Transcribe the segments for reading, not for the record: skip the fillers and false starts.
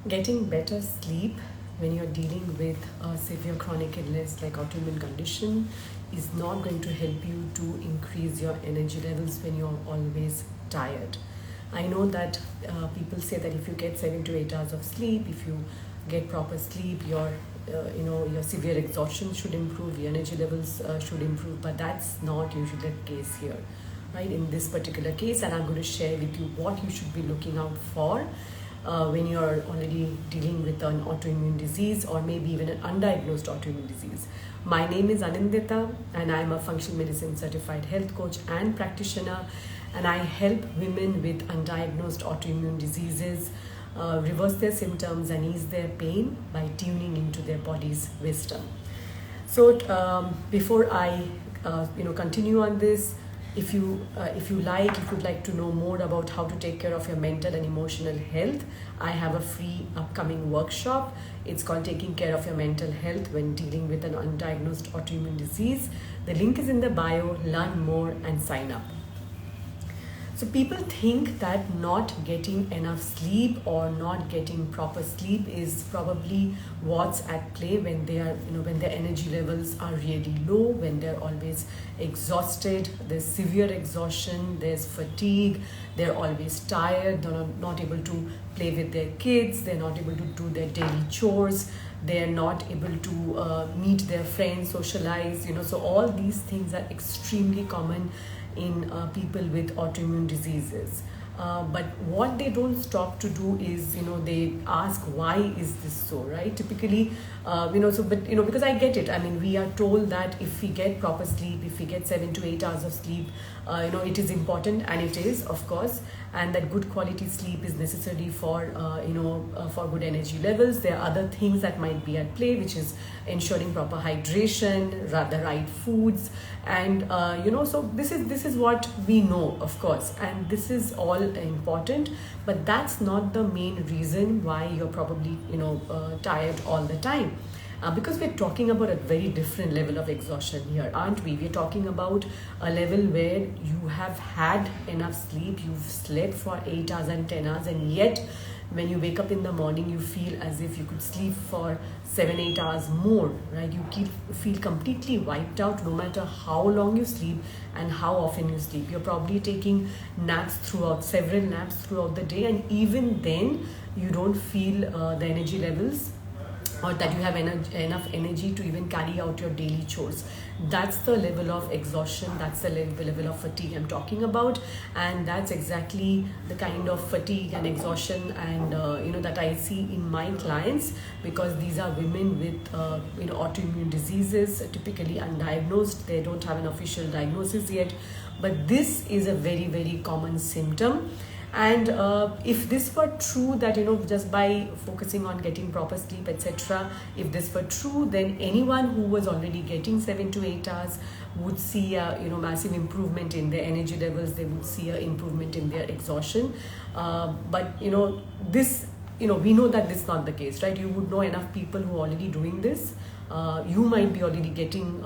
Getting better sleep when you're dealing with a severe chronic illness like autoimmune condition is not going to help you to increase your energy levels when you're always tired. I know that people say that if you get 7 to 8 hours of sleep, if you get proper sleep, your severe exhaustion should improve, your energy levels should improve, but that's not usually the case here, right? In this particular case, and I'm going to share with you what you should be looking out for when you're already dealing with an autoimmune disease or maybe even an undiagnosed autoimmune disease. My name is Anindita and I'm a functional medicine certified health coach and practitioner, and I help women with undiagnosed autoimmune diseases reverse their symptoms and ease their pain by tuning into their body's wisdom. So before I continue on this, if you'd like to know more about how to take care of your mental and emotional health, I have a free upcoming workshop. It's called Taking Care of Your Mental Health When Dealing with an Undiagnosed Autoimmune Disease. The link is in the bio. Learn more and sign up. So people think that not getting enough sleep or not getting proper sleep is probably what's at play when they are, when their energy levels are really low, when they're always exhausted, there's severe exhaustion, there's fatigue, they're always tired, they're not able to play with their kids, they're not able to do their daily chores, they're not able to meet their friends, socialize, so all these things are extremely common in people with autoimmune diseases. But what they don't stop to do is, they ask, why is this so, right? Typically, because I get it. I mean, we are told that if we get proper sleep, if we get 7 to 8 hours of sleep, it is important, and it is, of course, and that good quality sleep is necessary for, for good energy levels. There are other things that might be at play, which is ensuring proper hydration, the right foods, and so this is what we know, of course, and this is all important, but that's not the main reason why you're probably tired all the time. Because we're talking about a very different level of exhaustion here, aren't we? We're talking about a level where you have had enough sleep, you've slept for 8 hours and 10 hours, and yet when you wake up in the morning, you feel as if you could sleep for 7-8 hours more, right? You feel completely wiped out no matter how long you sleep and how often you sleep. You're probably taking several naps throughout the day, and even then you don't feel the energy levels, or that you have enough energy to even carry out your daily chores. That's the level of exhaustion, that's the level of fatigue I'm talking about, and that's exactly the kind of fatigue and exhaustion and that I see in my clients, because these are women with autoimmune diseases, typically undiagnosed. They don't have an official diagnosis yet, but this is a very, very common symptom. And if this were true, that just by focusing on getting proper sleep, etc., if this were true, then anyone who was already getting 7 to 8 hours would see a massive improvement in their energy levels. They would see an improvement in their exhaustion. But this we know that this is not the case, right? You would know enough people who are already doing this. You might be already getting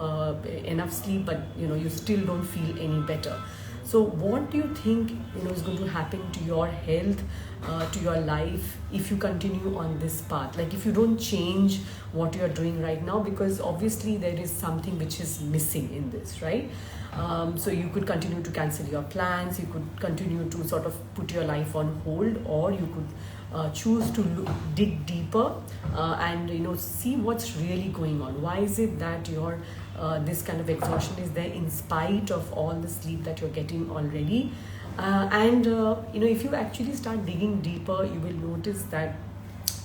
enough sleep, but you still don't feel any better. So what do you think is going to happen to your health, to your life, if you continue on this path? Like, if you don't change what you're doing right now, because obviously there is something which is missing in this, right? So you could continue to cancel your plans, you could continue to sort of put your life on hold, or you could choose to dig deeper and see what's really going on. Why is it that your this kind of exhaustion is there in spite of all the sleep that you're getting already? If you actually start digging deeper, you will notice that,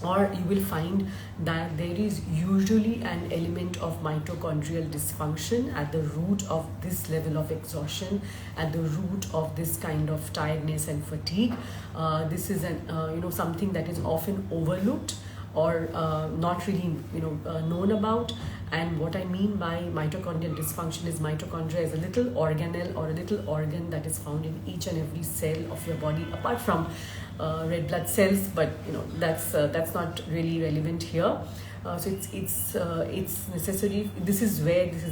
or you will find that there is usually an element of mitochondrial dysfunction at the root of this level of exhaustion, at the root of this kind of tiredness and fatigue. This is something that is often overlooked or not really known about. And what I mean by mitochondrial dysfunction is, mitochondria is a little organelle or a little organ that is found in each and every cell of your body, apart from red blood cells, but that's not really relevant here. So it's necessary. This is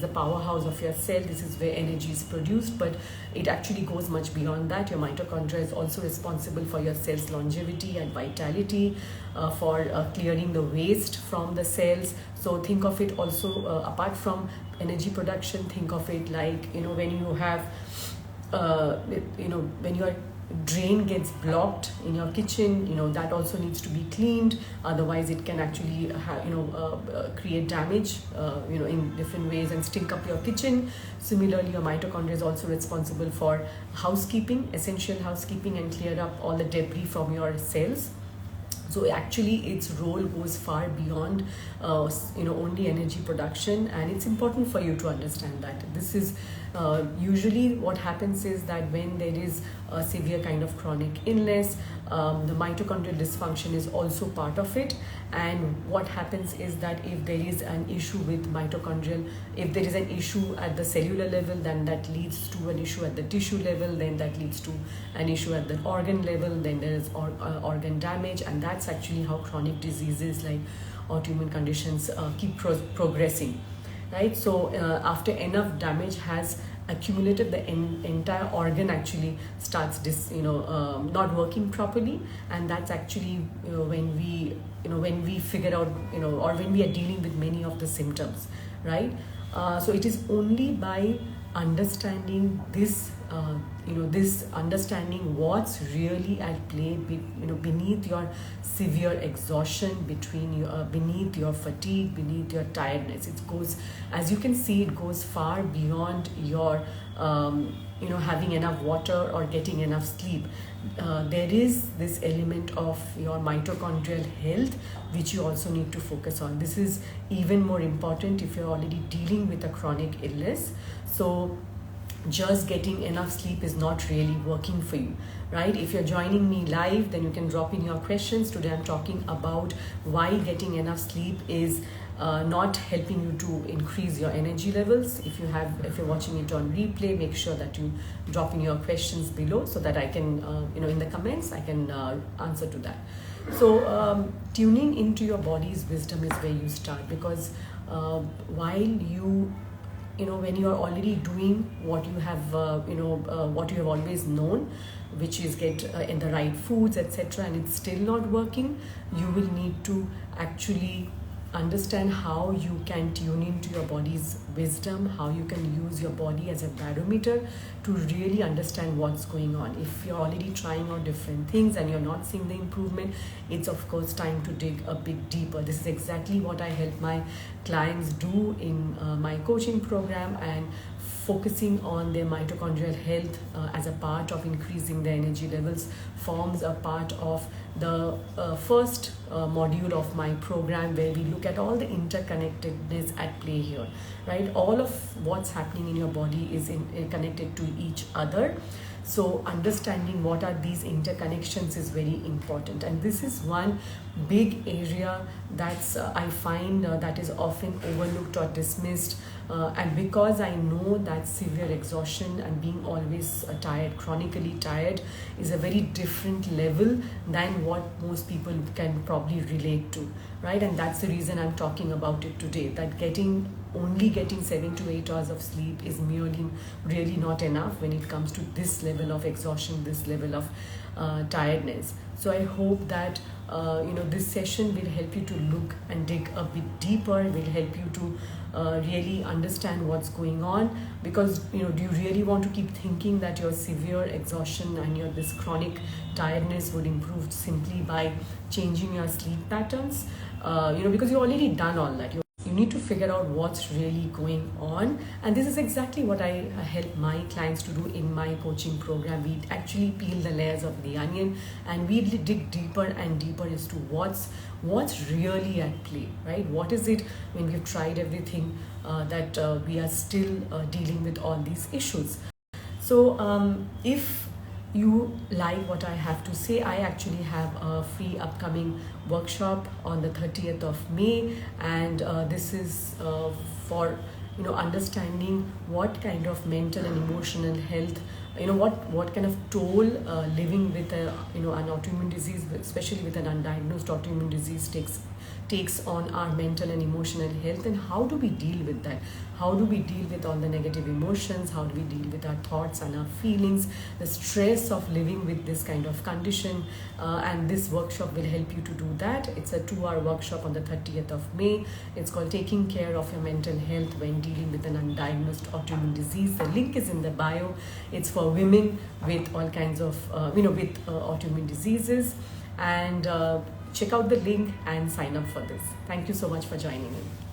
the powerhouse of your cell. This is where energy is produced, but it actually goes much beyond that. Your mitochondria is also responsible for your cell's longevity and vitality, for clearing the waste from the cells. So think of it also, apart from energy production, think of it like, when you have when your drain gets blocked in your kitchen, that also needs to be cleaned. Otherwise it can actually create damage in different ways and stink up your kitchen. Similarly, your mitochondria is also responsible for housekeeping, essential housekeeping, and clear up all the debris from your cells. So actually its role goes far beyond only energy production, and it's important for you to understand that. This is usually what happens is that when there is a severe kind of chronic illness, the mitochondrial dysfunction is also part of it. And what happens is that if there is an issue with mitochondrial, if there is an issue at the cellular level, then that leads to an issue at the tissue level, then that leads to an issue at the organ level, then there is organ damage, and that's actually how chronic diseases like autoimmune conditions keep progressing, right? So after enough damage has accumulated, the entire organ actually starts not working properly, and that's actually when we figure out or when we are dealing with many of the symptoms, right? So it is only by understanding this understanding what's really at play beneath your severe exhaustion, beneath your fatigue, beneath your tiredness. It goes, as you can see, it goes far beyond your having enough water or getting enough sleep. There is this element of your mitochondrial health which you also need to focus on. This is even more important if you're already dealing with a chronic illness. So just getting enough sleep is not really working for you, right? If you're joining me live, then you can drop in your questions. Today I'm talking about why getting enough sleep is not helping you to increase your energy levels. If you're watching it on replay, make sure that you drop in your questions below so that I can in the comments I can answer to that. So tuning into your body's wisdom is where you start, because while you when you are already doing what you have what you have always known, which is get in the right foods, etc., and it's still not working, you will need to actually understand how you can tune into your body's wisdom, how you can use your body as a barometer to really understand what's going on. If you're already trying out different things and you're not seeing the improvement, it's of course time to dig a bit deeper. This is exactly what I help my clients do in my coaching program, and focusing on their mitochondrial health as a part of increasing their energy levels forms a part of the first module of my program, where we look at all the interconnectedness at play here, right? All of what's happening in your body is connected to each other. So understanding what are these interconnections is very important, and this is one big area that's I find that is often overlooked or dismissed, and because I know that severe exhaustion and being always tired, chronically tired, is a very different level than what most people can probably relate to, right? And that's the reason I'm talking about it today, that only getting 7 to 8 hours of sleep is really not enough when it comes to this level of exhaustion, this level of tiredness. So I hope that this session will help you to look and dig a bit deeper, will help you to really understand what's going on, because do you really want to keep thinking that your severe exhaustion and your this chronic tiredness would improve simply by changing your sleep patterns? Because you've already done all that. You need to figure out what's really going on, and this is exactly what I help my clients to do in my coaching program. We actually peel the layers of the onion, and we dig deeper and deeper as to what's really at play, right? What is it when we've tried everything that we are still dealing with all these issues? So if you like what I have to say, I actually have a free upcoming workshop on the 30th of May, and this is for understanding what kind of mental and emotional health what kind of toll living with an autoimmune disease, especially with an undiagnosed autoimmune disease, takes on our mental and emotional health, and how do we deal with that? How do we deal with all the negative emotions? How do we deal with our thoughts and our feelings, the stress of living with this kind of condition? And this workshop will help you to do that. It's a 2-hour workshop on the 30th of May. It's called Taking Care of Your Mental Health When Dealing with an Undiagnosed Autoimmune Disease. The link is in the bio. It's for women with all kinds of, with autoimmune diseases. And check out the link and sign up for this. Thank you so much for joining in.